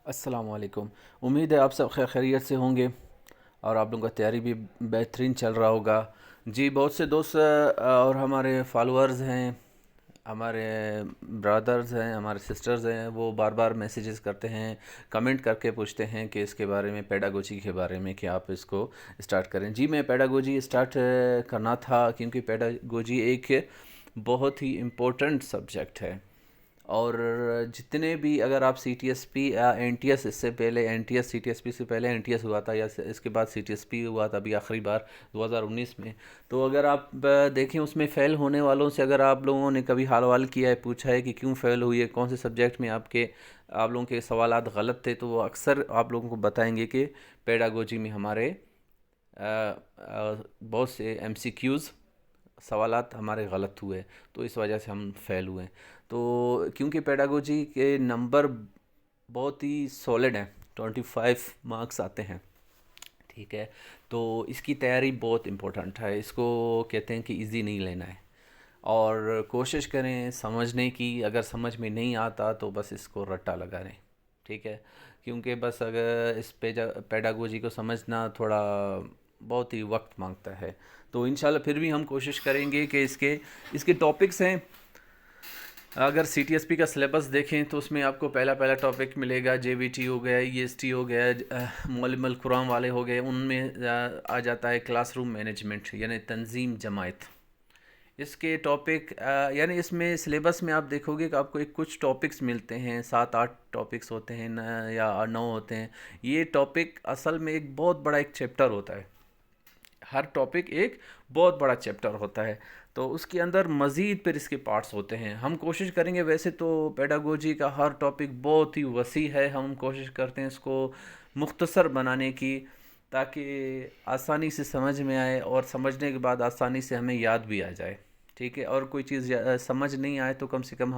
السلام علیکم۔ امید ہے آپ سب خیر خیریت سے ہوں گے اور آپ لوگوں کا تیاری بھی بہترین چل رہا ہوگا۔ جی بہت سے دوست اور ہمارے فالورز ہیں، ہمارے برادرز ہیں، ہمارے سسٹرز ہیں، وہ بار بار میسیجز کرتے ہیں، کمنٹ کر کے پوچھتے ہیں کہ اس کے بارے میں، پیڈاگوجی کے بارے میں، کہ آپ اس کو اسٹارٹ کریں۔ جی میں پیڈاگوجی اسٹارٹ کرنا تھا کیونکہ پیڈاگوجی ایک بہت ہی امپورٹنٹ سبجیکٹ ہے، اور جتنے بھی، اگر آپ سی ٹی ایس پی یا این ٹی ایس، اس سے پہلے N T S, C T S P سے پہلے این ٹی ایس ہوا تھا، یا اس کے بعد سی ٹی ایس پی ہوا تھا ابھی آخری بار 2019 میں، تو اگر آپ دیکھیں اس میں فیل ہونے والوں سے اگر آپ لوگوں نے کبھی حال وال کیا ہے، پوچھا ہے کہ کیوں فیل ہوئی ہے، کون سے سبجیکٹ میں آپ لوگوں کے سوالات غلط تھے، تو وہ اکثر آپ لوگوں کو بتائیں گے کہ پیڈاگوجی میں ہمارے بہت سے ایم سی کیوز سوالات ہمارے غلط ہوئے، تو اس وجہ سے ہم فیل ہوئے۔ تو کیونکہ پیڈاگوجی کے نمبر بہت ہی سولڈ ہیں، 25 مارکس آتے ہیں، ٹھیک ہے، تو اس کی تیاری بہت امپورٹنٹ ہے، اس کو کہتے ہیں کہ ایزی نہیں لینا ہے، اور کوشش کریں سمجھنے کی، اگر سمجھ میں نہیں آتا تو بس اس کو رٹا لگا لیں، ٹھیک ہے، کیونکہ بس اگر اس پیڈاگوجی کو سمجھنا تھوڑا بہت ہی وقت مانگتا ہے، تو انشاءاللہ پھر بھی ہم کوشش کریں گے کہ اس کے ٹاپکس ہیں۔ اگر سی ٹی ایس پی کا سلیبس دیکھیں تو اس میں آپ کو پہلا ٹاپک ملے گا، جے وی ٹی ہو گیا، ای ایس ٹی ہو گیا، معلم القرآن والے ہو گئے، ان میں آ جاتا ہے کلاس روم مینجمنٹ، یعنی تنظیم جماعت۔ اس کے ٹاپک یعنی اس میں سلیبس میں آپ دیکھو گے کہ آپ کو کچھ ٹاپکس ملتے ہیں، 7-8 ٹاپکس ہوتے ہیں یا 9 ہوتے ہیں۔ یہ ٹاپک اصل میں ایک بہت بڑا ایک چیپٹر ہوتا ہے، ہر ٹاپک ایک بہت بڑا چیپٹر ہوتا ہے، تو اس کے اندر مزید پھر اس کے پارٹس ہوتے ہیں۔ ہم کوشش کریں گے، ویسے تو پیڈاگوجی کا ہر ٹاپک بہت ہی وسیع ہے، ہم کوشش کرتے ہیں اس کو مختصر بنانے کی، تاکہ آسانی سے سمجھ میں آئے، اور سمجھنے کے بعد آسانی سے ہمیں یاد بھی آ جائے، ٹھیک ہے، اور کوئی چیز سمجھ نہیں آئے تو کم سے کم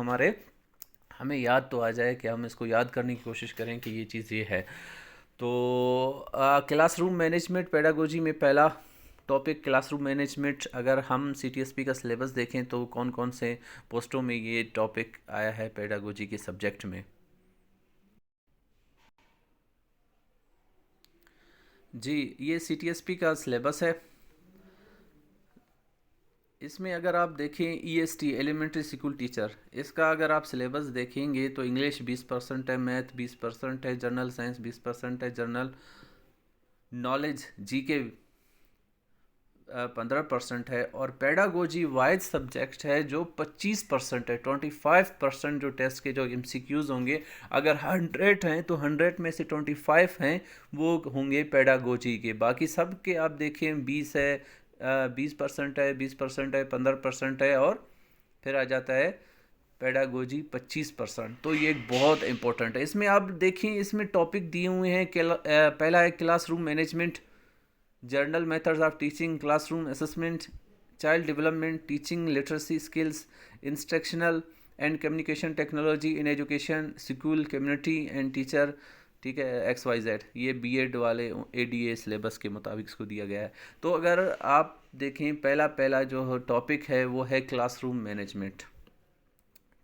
ہمیں یاد تو آ جائے، کہ ہم اس کو یاد کرنے کی کوشش کریں کہ یہ چیز یہ ہے۔ تو کلاس روم مینجمنٹ پیڈاگوجی میں پہلا ٹاپک کلاس روم مینجمنٹ، اگر ہم سی ٹی ایس پی کا سلیبس دیکھیں تو کون کون سے پوسٹوں میں یہ ٹاپک آیا ہے پیڈاگوجی کے سبجیکٹ میں۔ جی یہ سی ٹی ایس پی کا سلیبس ہے، اس میں اگر آپ دیکھیں E S T elementary school teacher, اس کا اگر آپ سلیبس دیکھیں گے تو انگلش 20% ہے، میتھ 20% ہے، جنرل سائنس 20% ہے، جنرل نالج جی کے 15% ہے، اور پیڈاگوجی واحد سبجیکٹ ہے جو 25% ہے، 25% جو ٹیسٹ کے جو ایم سی کیوز ہوں گے، اگر 100 ہیں تو 100 میں سے 25 ہیں وہ ہوں گے پیڈاگوجی کے، باقی سب کے آپ دیکھیں 20 ہے، 20% ہے، 20% ہے، 15% ہے، اور پھر آ جاتا ہے پیڈاگوجی 25%، تو یہ ایک بہت امپورٹنٹ ہے۔ اس میں آپ دیکھیں، اس میں ٹاپک دیے ہوئے ہیں، پہلا ہے classroom management, general methods of teaching, classroom assessment, child development, teaching literacy skills, instructional and communication technology in education, school community and teacher, ٹھیک ہے، ایکس وائی زیڈ، یہ بی ایڈ والے A D A syllabus کے مطابق اس کو دیا گیا ہے۔ تو اگر آپ دیکھیں پہلا جو ٹاپک ہے وہ ہے کلاس روم مینجمنٹ،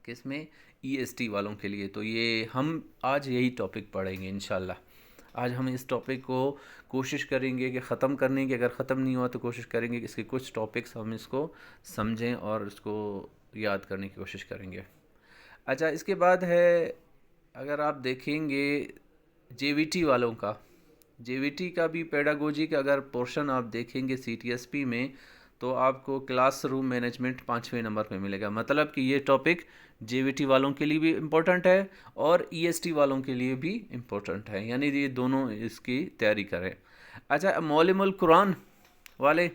کس میں، ای ایس ٹی والوں کے لیے، تو یہ ہم آج یہی ٹاپک پڑھیں گے انشاءاللہ۔ آج ہم اس ٹاپک کو کوشش کریں گے کہ ختم کرنے کی، اگر ختم نہیں ہوا تو کوشش کریں گے کہ اس کے کچھ ٹاپکس ہم اس کو سمجھیں اور اس کو یاد کرنے کی کوشش کریں گے۔ اچھا، اس کے بعد ہے، اگر آپ دیکھیں گے جے وی ٹی والوں کا، جے وی ٹی کا بھی پیڈاگوجی کا اگر پورشن آپ دیکھیں گے سی ٹی ایس پی میں، تو آپ کو کلاس روم مینجمنٹ 5ویں نمبر پہ ملے گا، مطلب کہ یہ ٹاپک جے وی ٹی والوں کے لیے بھی امپورٹنٹ ہے اور ای ایس ٹی والوں کے لیے بھی امپورٹنٹ ہے، یعنی یہ دونوں اس کی تیاری کریں۔ اچھا، معلم القرآن والے،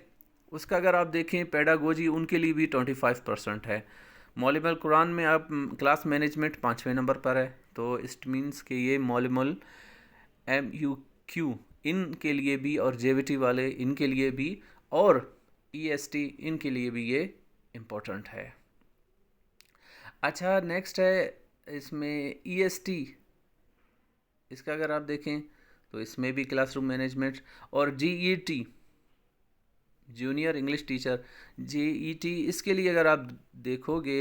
اس کا اگر آپ دیکھیں پیڈاگوجی ان کے لیے بھی 25% ہے۔ معلم القرآن میں آپ کلاس مینجمنٹ 5ویں نمبر پر ہے، تو اٹ مینس کہ یہ معلم ایم یو کیو ان کے لیے بھی، اور جے وی ٹی والے ان کے لیے بھی، اور ای ایس ٹی ان کے لیے بھی یہ امپورٹنٹ ہے۔ اچھا، نیکسٹ ہے اس میں ای ایس ٹی، اس کا اگر آپ دیکھیں تو اس میں بھی کلاس روم مینجمنٹ، اور G E T junior English teacher, G E T, اس کے لیے اگر آپ دیکھو گے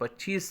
25,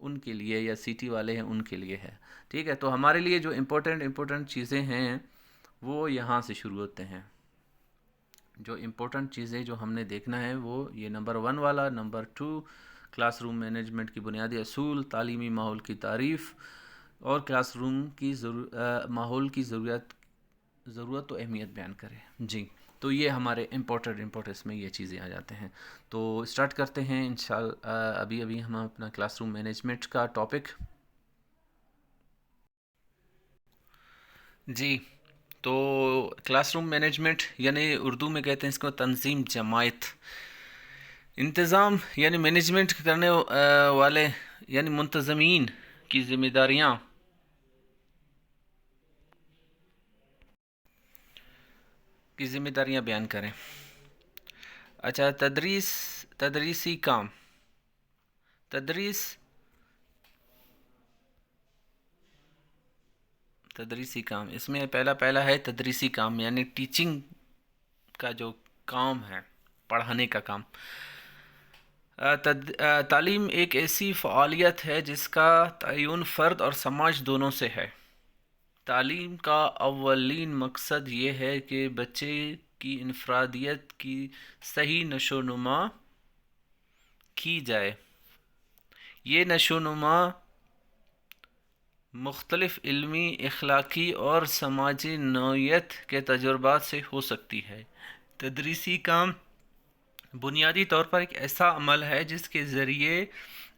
ان کے لیے، یا سٹی والے ہیں ان کے لیے ہے. ٹھیک ہے، تو ہمارے لیے جو امپورٹنٹ چیزیں ہیں وہ یہاں سے شروع ہوتے ہیں. جو امپورٹنٹ چیزیں جو ہم نے دیکھنا ہے وہ یہ نمبر 1 والا. نمبر 2 کلاس روم مینجمنٹ کی بنیادی اصول، تعلیمی ماحول کی تعریف اور کلاس روم کی ماحول کی ضرورت و اہمیت بیان کرے. جی، تو یہ ہمارے امپورٹنس میں یہ چیزیں آ جاتے ہیں. تو اسٹارٹ کرتے ہیں انشاءاللہ. ابھی ہم اپنا کلاس روم مینجمنٹ کا ٹاپک. جی، تو کلاس روم مینجمنٹ یعنی اردو میں کہتے ہیں اس کو تنظیم جماعت. انتظام یعنی مینجمنٹ کرنے والے یعنی منتظمین کی ذمہ داریاں بیان کریں. اچھا، تدریسی کام. تدریسی کام اس میں پہلا ہے تدریسی کام یعنی ٹیچنگ کا جو کام ہے، پڑھانے کا کام. تعلیم ایک ایسی فعالیت ہے جس کا تعین فرد اور سماج دونوں سے ہے. تعلیم کا اولین مقصد یہ ہے کہ بچے کی انفرادیت کی صحیح نشو و نما کی جائے. یہ نشو و نما مختلف علمی، اخلاقی اور سماجی نوعیت کے تجربات سے ہو سکتی ہے. تدریسی کام بنیادی طور پر ایک ایسا عمل ہے جس کے ذریعے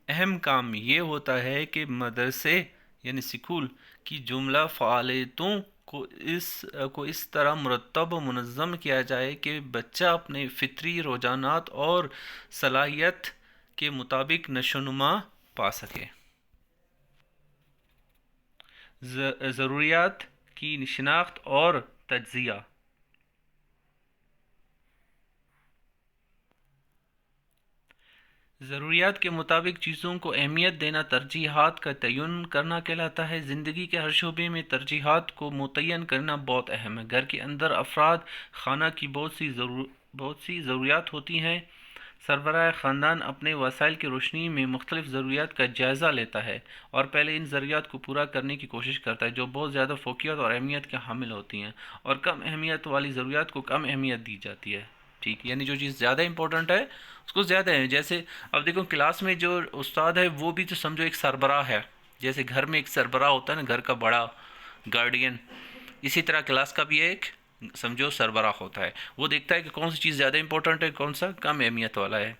اہم کام یہ ہوتا ہے کہ مدرسے یعنی سکول کی جملہ فعالیتوں کو اس طرح مرتب و منظم کیا جائے کہ بچہ اپنے فطری رجحانات اور صلاحیت کے مطابق نشو و نما پا سکے. ضروریات کی شناخت اور تجزیہ. ضروریات کے مطابق چیزوں کو اہمیت دینا ترجیحات کا تعین کرنا کہلاتا ہے. زندگی کے ہر شعبے میں ترجیحات کو متعین کرنا بہت اہم ہے. گھر کے اندر افراد خانہ کی بہت سی ضروریات ہوتی ہیں. سربراہ خاندان اپنے وسائل کی روشنی میں مختلف ضروریات کا جائزہ لیتا ہے اور پہلے ان ضروریات کو پورا کرنے کی کوشش کرتا ہے جو بہت زیادہ فوقیت اور اہمیت کے حامل ہوتی ہیں، اور کم اہمیت والی ضروریات کو کم اہمیت دی جاتی ہے. ٹھیک، یعنی جو چیز زیادہ امپورٹنٹ ہے اس کو زیادہ ہے. جیسے اب دیکھو کلاس میں جو استاد ہے وہ بھی تو سمجھو ایک سربراہ ہے. جیسے گھر میں ایک سربراہ ہوتا ہے نا، گھر کا بڑا گارڈین، اسی طرح کلاس کا بھی ایک سمجھو سربراہ ہوتا ہے. وہ دیکھتا ہے کہ کون سی چیز زیادہ امپورٹنٹ ہے، کون سا کم اہمیت والا ہے.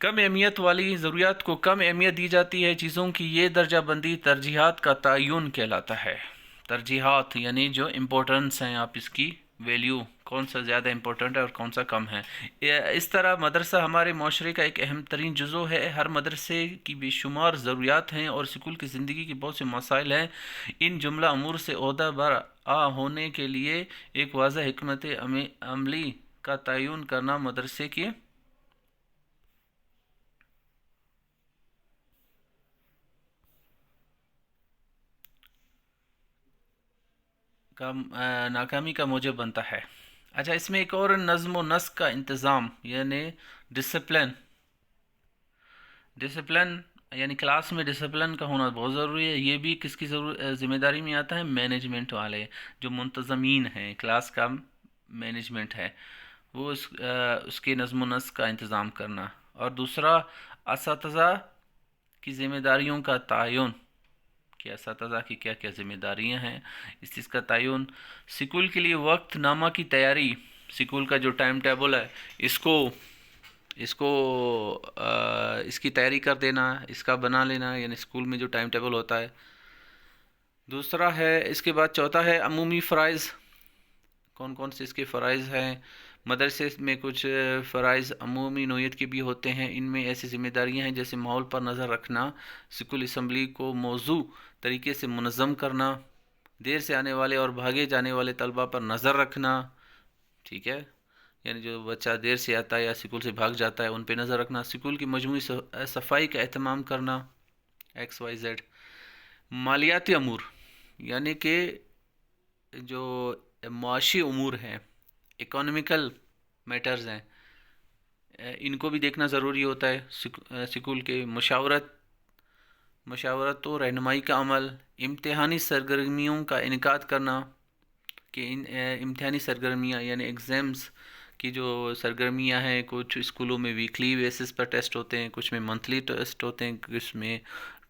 کم اہمیت والی ضروریات کو کم اہمیت دی جاتی ہے. چیزوں کی یہ درجہ بندی ترجیحات کا تعین کہلاتا ہے. ترجیحات یعنی جو امپورٹنس ہیں، آپ اس کی ویلیو، کون سا زیادہ امپورٹنٹ ہے اور کون سا کم ہے. اس طرح مدرسہ ہمارے معاشرے کا ایک اہم ترین جزو ہے. ہر مدرسے کی بے شمار ضروریات ہیں اور اسکول کی زندگی کے بہت سے مسائل ہیں. ان جملہ امور سے عہدہ بر ہونے کے لیے ایک واضح حکمت عملی کا تعین کرنا مدرسے کے ناکامی کا موجب بنتا ہے. اچھا، اس میں ایک اور نظم و نسق کا انتظام یعنی ڈسپلن یعنی کلاس میں ڈسپلن کا ہونا بہت ضروری ہے. یہ بھی کس کی ذمہ داری میں آتا ہے؟ مینجمنٹ والے جو منتظمین ہیں، کلاس کا مینجمنٹ ہے وہ اس کے نظم و نسق کا انتظام کرنا. اور دوسرا اساتذہ کی ذمہ داریوں کا تعین کہ اساتذہ کی کیا کیا ذمہ داریاں ہیں، اس چیز کا تعین. سکول کے لیے وقت نامہ کی تیاری، سکول کا جو ٹائم ٹیبل ہے اس کی تیاری کر دینا، اس کا بنا لینا، یعنی سکول میں جو ٹائم ٹیبل ہوتا ہے. دوسرا ہے، اس کے بعد چوتھا ہے عمومی فرائض. کون کون سے اس کے فرائض ہیں؟ مدرسے میں کچھ فرائض عمومی نوعیت کے بھی ہوتے ہیں. ان میں ایسی ذمہ داریاں ہیں جیسے ماحول پر نظر رکھنا، سکول اسمبلی کو موزوں طریقے سے منظم کرنا، دیر سے آنے والے اور بھاگے جانے والے طلبہ پر نظر رکھنا. ٹھیک ہے، یعنی جو بچہ دیر سے آتا ہے یا سکول سے بھاگ جاتا ہے ان پہ نظر رکھنا. سکول کی مجموعی صفائی کا اہتمام کرنا، XYZ. مالیاتی امور یعنی کہ جو معاشی امور ہیں، اکانومیکل میٹرز ہیں، ان کو بھی دیکھنا ضروری ہوتا ہے. سکول کے مشاورت و رہنمائی کا عمل، امتحانی سرگرمیوں کا انعقاد کرنا، کہ امتحانی سرگرمیاں یعنی ایگزامس کی جو سرگرمیاں ہیں، کچھ اسکولوں میں ویکلی بیسس پر ٹیسٹ ہوتے ہیں، کچھ میں منتھلی ٹیسٹ ہوتے ہیں، کچھ میں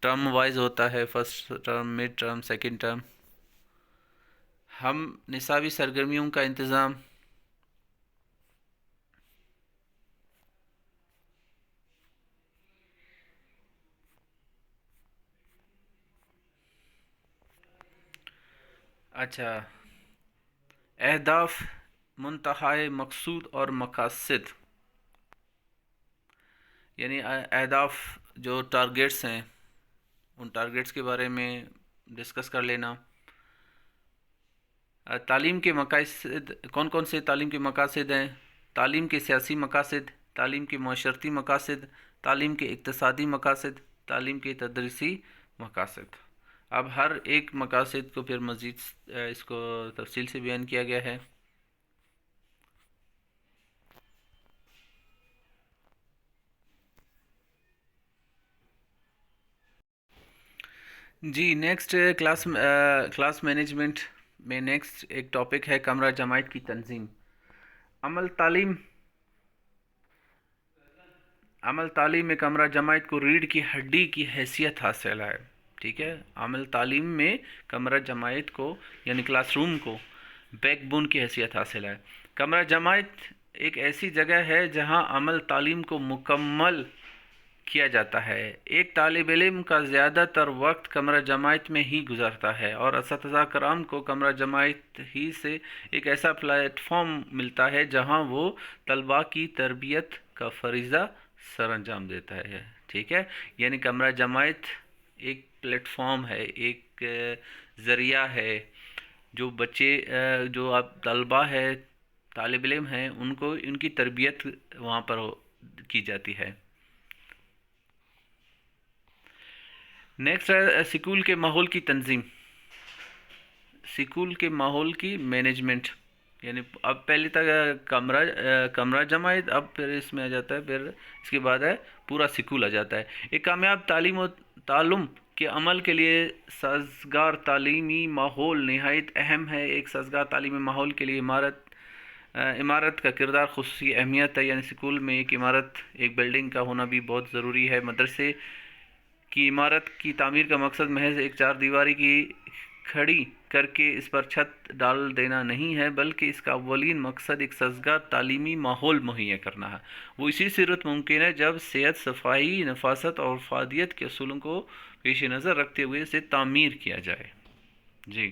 ٹرم وائز ہوتا ہے، first term, mid term, second term. ہم نصابی سرگرمیوں کا انتظام. اچھا، اہداف، منتہائے مقصود اور مقاصد، یعنی اہداف جو ٹارگیٹس ہیں ان ٹارگیٹس کے بارے میں ڈسکس کر لینا. تعلیم کے مقاصد، کون کون سے تعلیم کے مقاصد ہیں؟ تعلیم کے سیاسی مقاصد، تعلیم کے معاشرتی مقاصد، تعلیم کے اقتصادی مقاصد، تعلیم کے تدریسی مقاصد. اب ہر ایک مقاصد کو پھر مزید اس کو تفصیل سے بیان کیا گیا ہے. جی نیکسٹ کلاس مینجمنٹ میں نیکسٹ ایک ٹاپک ہے کمرہ جماعت کی تنظیم. عمل تعلیم میں کمرہ جماعت کو ریڑھ کی ہڈی کی حیثیت حاصل ہے. ٹھیک ہے، عمل تعلیم میں کمرہ جماعت کو یعنی کلاس روم کو بیک بون کی حیثیت حاصل ہے. کمرہ جماعت ایک ایسی جگہ ہے جہاں عمل تعلیم کو مکمل کیا جاتا ہے. ایک طالب علم کا زیادہ تر وقت کمرہ جماعت میں ہی گزرتا ہے، اور اساتذہ کرام کو کمرہ جماعت ہی سے ایک ایسا پلیٹ فارم ملتا ہے جہاں وہ طلباء کی تربیت کا فریضہ سر انجام دیتا ہے. ٹھیک ہے، یعنی کمرہ جماعت ایک پلیٹ فارم ہے، ایک ذریعہ ہے جو بچے جو اب طلباء ہے، طالب علم ہیں، ان کو ان کی تربیت وہاں پر کی جاتی ہے. نیکسٹ ہے سکول کے ماحول کی تنظیم، سکول کے ماحول کی مینجمنٹ. یعنی اب پہلے تک کمرہ جماعت، اب پھر اس میں آ جاتا ہے، پھر اس کے بعد ہے پورا سکول آ جاتا ہے. ایک کامیاب تعلیم و تعلم کے عمل کے لیے سازگار تعلیمی ماحول نہایت اہم ہے. ایک سازگار تعلیمی ماحول کے لیے عمارت کا کردار خصوصی اہمیت ہے. یعنی سکول میں ایک عمارت، ایک بلڈنگ کا ہونا بھی بہت ضروری ہے. مدرسے کی عمارت کی تعمیر کا مقصد محض ایک چار دیواری کی کھڑی کر کے اس پر چھت ڈال دینا نہیں ہے، بلکہ اس کا اولین مقصد ایک سازگار تعلیمی ماحول مہیا کرنا ہے. وہ اسی صورت ممکن ہے جب صحت، صفائی، نفاست اور افادیت کے اصولوں کو پیش نظر رکھتے ہوئے اسے تعمیر کیا جائے. جی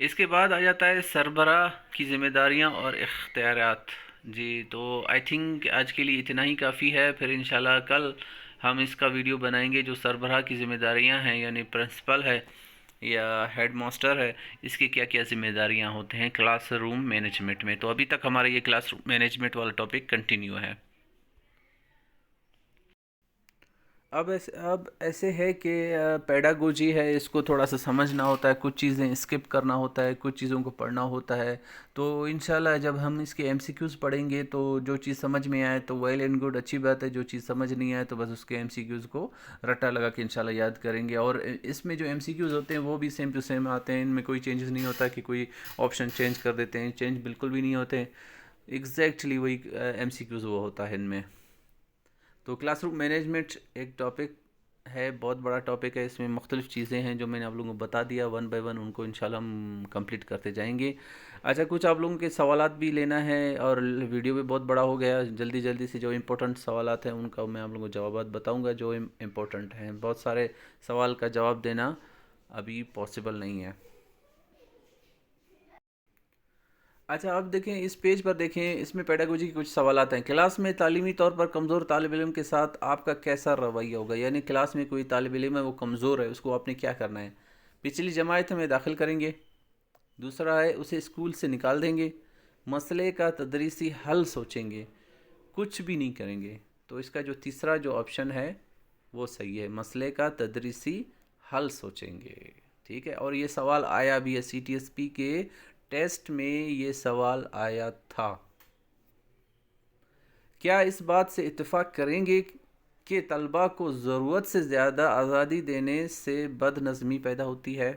اس کے بعد آ جاتا ہے سربراہ کی ذمہ داریاں اور اختیارات. جی تو آئی تھنک آج کے لیے اتنا ہی کافی ہے. پھر انشاءاللہ کل ہم اس کا ویڈیو بنائیں گے جو سربراہ کی ذمہ داریاں ہیں، یعنی پرنسپل ہے یا ہیڈ ماسٹر ہے، اس کی کیا کیا ذمہ داریاں ہوتے ہیں کلاس روم مینجمنٹ میں. تو ابھی تک ہمارا یہ کلاس روم مینجمنٹ والا ٹاپک کنٹینیو ہے. اب ایسے ہے کہ پیڈاگوجی ہے، اس کو تھوڑا سا سمجھنا ہوتا ہے، کچھ چیزیں اسکپ کرنا ہوتا ہے، کچھ چیزوں کو پڑھنا ہوتا ہے. تو انشاءاللہ جب ہم اس کے ایم سی کیوز پڑھیں گے تو جو چیز سمجھ میں آئے تو ویل اینڈ گڈ، اچھی بات ہے. جو چیز سمجھ نہیں آئے تو بس اس کے ایم سی کیوز کو رٹا لگا کے انشاءاللہ یاد کریں گے. اور اس میں جو ایم سی کیوز ہوتے ہیں وہ بھی سیم ٹو سیم آتے ہیں، ان میں کوئی چینجز نہیں ہوتا کہ کوئی آپشن چینج کر دیتے ہیں، چینج بالکل بھی نہیں ہوتے. ایگزیکٹلی وہی ایم سی کیوز وہ ہوتا ہے ان میں. تو کلاس روم مینجمنٹ ایک ٹاپک ہے، بہت بڑا ٹاپک ہے. اس میں مختلف چیزیں ہیں جو میں نے آپ لوگوں کو بتا دیا ون بائی ون، ان کو انشاءاللہ ہم کمپلیٹ کرتے جائیں گے. اچھا، کچھ آپ لوگوں کے سوالات بھی لینا ہے، اور ویڈیو بھی بہت بڑا ہو گیا. جلدی جلدی سے جو امپورٹنٹ سوالات ہیں ان کا میں آپ لوگوں کو جوابات بتاؤں گا جو امپورٹنٹ ہیں. بہت سارے سوال کا جواب دینا ابھی پاسبل نہیں ہے. اچھا اب دیکھیں اس پیج پر، دیکھیں اس میں پیڈاگوجی کے کچھ سوالات ہیں. کلاس میں تعلیمی طور پر کمزور طالب علم کے ساتھ آپ کا کیسا رویہ ہوگا؟ یعنی کلاس میں کوئی طالب علم ہے وہ کمزور ہے، اس کو آپ نے کیا کرنا ہے؟ پچھلی جماعت میں داخل کریں گے. دوسرا ہے اسے اسکول سے نکال دیں گے. مسئلے کا تدریسی حل سوچیں گے. کچھ بھی نہیں کریں گے. تو اس کا جو تیسرا جو آپشن ہے وہ صحیح ہے، مسئلے کا تدریسی حل سوچیں گے. ٹھیک ہے، اور یہ سوال آیا بھی ہے سی ٹی ایس پی کے ٹیسٹ میں، یہ سوال آیا تھا. کیا اس بات سے اتفاق کریں گے کہ طلباء کو ضرورت سے زیادہ آزادی دینے سے بد نظمی پیدا ہوتی ہے؟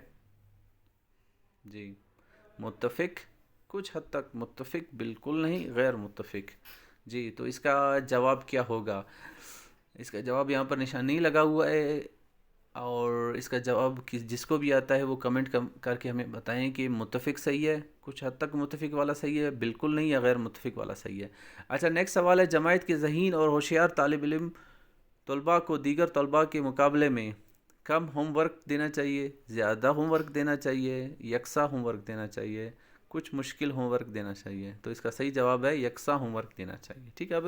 جی متفق، کچھ حد تک متفق، بالکل نہیں، غیر متفق. جی تو اس کا جواب کیا ہوگا؟ اس کا جواب یہاں پر نشان نہیں لگا ہوا ہے، اور اس کا جواب جس کو بھی آتا ہے وہ کمنٹ کر کے ہمیں بتائیں کہ متفق صحیح ہے، کچھ حد تک متفق والا صحیح ہے، بالکل نہیں، یا غیر متفق والا صحیح ہے. اچھا نیکسٹ سوال ہے، جماعت کے ذہین اور ہوشیار طالب علم طلباء کو دیگر طلباء کے مقابلے میں کم ہوم ورک دینا چاہیے، زیادہ ہوم ورک دینا چاہیے، یکساں ہوم ورک دینا چاہیے، کچھ مشکل ہوم ورک دینا چاہیے؟ تو اس کا صحیح جواب ہے یکساں ہوم ورک دینا چاہیے. ٹھیک ہے، اب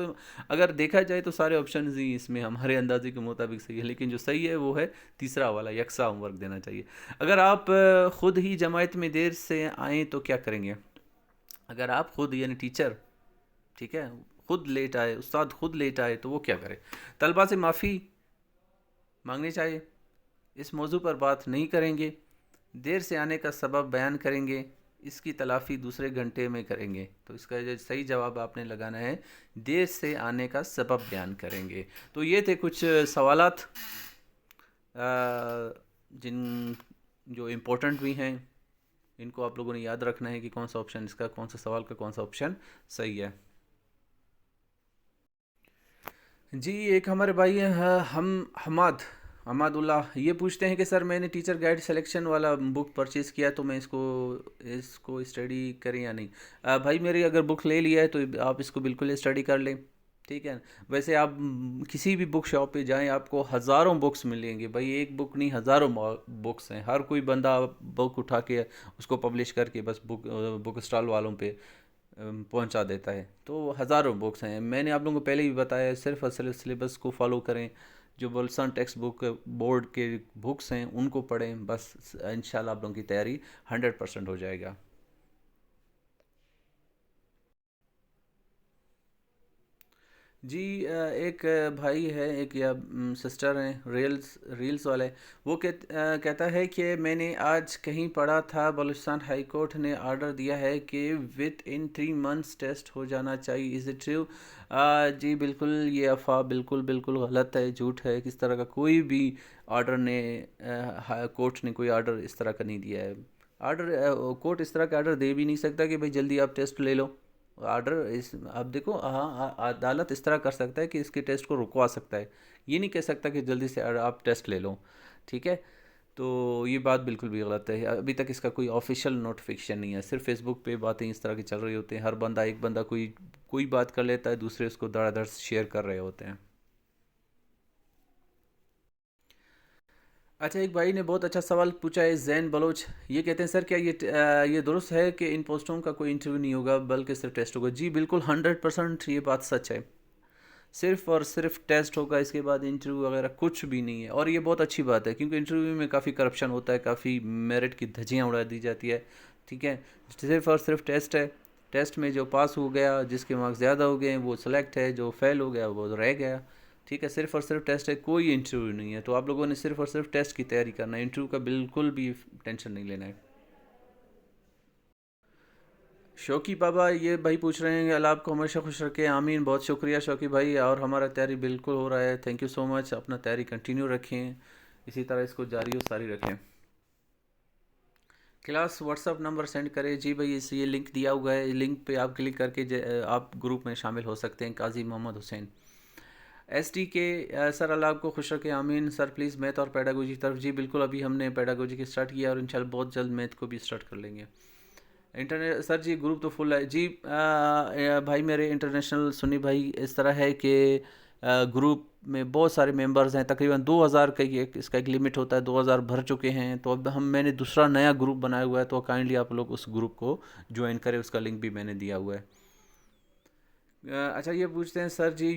اگر دیکھا جائے تو سارے آپشنز ہی اس میں ہمارے اندازے کے مطابق صحیح ہے، لیکن جو صحیح ہے وہ ہے تیسرا والا، یکساں ہوم ورک دینا چاہیے. اگر آپ خود ہی جماعت میں دیر سے آئیں تو کیا کریں گے؟ اگر آپ خود یعنی ٹیچر، ٹھیک ہے، خود لیٹ آئے، استاد خود لیٹ آئے تو وہ کیا کرے؟ طلباء سے معافی مانگنی چاہیے، اس موضوع پر بات نہیں کریں گے، دیر سے آنے کا سبب بیان کریں گے، اس کی تلافی دوسرے گھنٹے میں کریں گے. تو اس کا جو صحیح جواب آپ نے لگانا ہے دیر سے آنے کا سبب بیان کریں گے. تو یہ تھے کچھ سوالات جن جو امپورٹنٹ بھی ہیں، ان کو آپ لوگوں نے یاد رکھنا ہے کہ کون سا آپشن اس کا، کون سا سوال کا کون سا آپشن صحیح ہے. جی ایک ہمارے بھائی ہیں حماد اللہ، یہ پوچھتے ہیں کہ سر میں نے ٹیچر گائیڈ سلیکشن والا بک پرچیز کیا تو میں اس کو اسٹڈی کریں یا نہیں؟ بھائی میری اگر بک لے لیا ہے تو آپ اس کو بالکل اسٹڈی کر لیں. ٹھیک ہے، ویسے آپ کسی بھی بک شاپ پہ جائیں آپ کو ہزاروں بکس ملیں گے. بھائی ایک بک نہیں، ہزاروں بکس ہیں. ہر کوئی بندہ بک اٹھا کے اس کو پبلش کر کے بس بک اسٹال والوں پہ پہنچا دیتا ہے. تو ہزاروں بکس ہیں. میں نے آپ لوگوں کو پہلے بھی بتایا، صرف اور صرف سلیبس کو فالو کریں، جو بلسان ٹیکسٹ بک بورڈ کے بکس ہیں ان کو پڑھیں، بس انشاءاللہ آپ لوگوں کی تیاری 100% ہو جائے گا. جی ایک بھائی ہے، ایک یا سسٹر ہیں ریلز والے، وہ کہتا ہے کہ میں نے آج کہیں پڑھا تھا بلوچستان ہائی کورٹ نے آرڈر دیا ہے کہ وتھ ان 3 months ٹیسٹ ہو جانا چاہیے. Is it true? جی بالکل، یہ افواہ بالکل غلط ہے، جھوٹ ہے. کس طرح کا کوئی بھی آرڈر نے کورٹ نے کوئی آرڈر اس طرح کا نہیں دیا ہے. کورٹ اس طرح کا آرڈر دے بھی نہیں سکتا کہ بھائی جلدی آپ ٹیسٹ لے لو. آرڈر اب دیکھو، ہاں عدالت اس طرح کر سکتا ہے کہ اس کے ٹیسٹ کو رکوا سکتا ہے، یہ نہیں کہہ سکتا کہ جلدی سے آپ ٹیسٹ لے لو. ٹھیک ہے، تو یہ بات بالکل بھی غلط ہے. ابھی تک اس کا کوئی آفیشیل نوٹیفیکیشن نہیں ہے، صرف فیس بک پہ باتیں اس طرح کی چل رہی ہوتی ہیں. ہر بندہ ایک بندہ کوئی بات کر لیتا ہے، دوسرے اس کو دھڑا دھڑ شیئر کر رہے ہوتے ہیں. اچھا ایک بھائی نے بہت اچھا سوال پوچھا ہے، زین بلوچ. یہ کہتے ہیں سر کیا یہ درست ہے کہ ان پوسٹوں کا کوئی انٹرویو نہیں ہوگا بلکہ صرف ٹیسٹ ہوگا؟ جی بالکل 100% یہ بات سچ ہے. صرف اور صرف ٹیسٹ ہوگا، اس کے بعد انٹرویو وغیرہ کچھ بھی نہیں ہے. اور یہ بہت اچھی بات ہے کیونکہ انٹرویو میں کافی کرپشن ہوتا ہے، کافی میرٹ کی دھجیاں اڑا دی جاتی ہے. ٹھیک ہے، صرف اور صرف ٹیسٹ ہے. ٹیسٹ میں جو پاس ہو گیا، جس کے مارکس زیادہ ہو گئے ہیں وہ سلیکٹ ہے، جو فیل ہو گیا وہ رہ گیا. ٹھیک ہے، صرف اور صرف ٹیسٹ ہے، کوئی انٹرویو نہیں ہے. تو آپ لوگوں نے صرف اور صرف ٹیسٹ کی تیاری کرنا ہے، انٹرویو کا بالکل بھی ٹینشن نہیں لینا ہے. شوقی بابا یہ بھائی پوچھ رہے ہیں کہ اللہ آپ کو ہمیشہ خوش رکھے، آمین. بہت شکریہ شوقی بھائی، اور ہمارا تیاری بالکل ہو رہا ہے. تھینک یو سو مچ. اپنا تیاری کنٹینیو رکھیں، اسی طرح اس کو جاری و ساری رکھیں. Class what's up number send کرے. جی بھائی یہ لنک دیا ہوا ہے، لنک پہ آپ کلک کر کے آپ گروپ میں شامل ہو سکتے ہیں. قاضی محمد حسین ایس ٹی کے، سر اللہ آپ کو خوش رکھے، آمین. سر پلیز میتھ اور پیڈاگوجی کی طرف. جی بالکل، ابھی ہم نے پیڈاگوجی کی اسٹارٹ کیا اور انشاءاللہ بہت جلد میتھ کو بھی اسٹارٹ کر لیں گے. انٹرنیٹ سر جی گروپ تو فل ہے. جی بھائی میرے انٹرنیشنل سنی بھائی، اس طرح ہے کہ گروپ میں بہت سارے ممبرز ہیں، تقریباً 2000 کا اس کا ایک لمٹ ہوتا ہے. 2000 بھر چکے ہیں، تو اب میں نے دوسرا نیا گروپ بنایا ہوا ہے، تو کائنڈلی آپ لوگ اس گروپ کو جوائن کریں. اس کا لنک بھی میں نے دیا ہوا ہے. اچھا یہ پوچھتے ہیں سر جی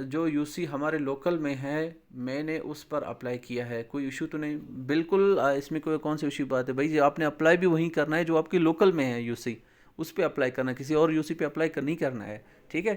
جو یو سی ہمارے لوکل میں ہے، میں نے اس پر اپلائی کیا ہے، کوئی ایشو تو نہیں؟ بالکل اس میں کوئی کون سی ایشو بات ہے بھائی جی. آپ نے اپلائی بھی وہیں کرنا ہے جو آپ کے لوکل میں ہے یو سی، اس پہ اپلائی کرنا ہے، کسی اور یو سی پہ اپلائی نہیں کرنا ہے. ٹھیک ہے،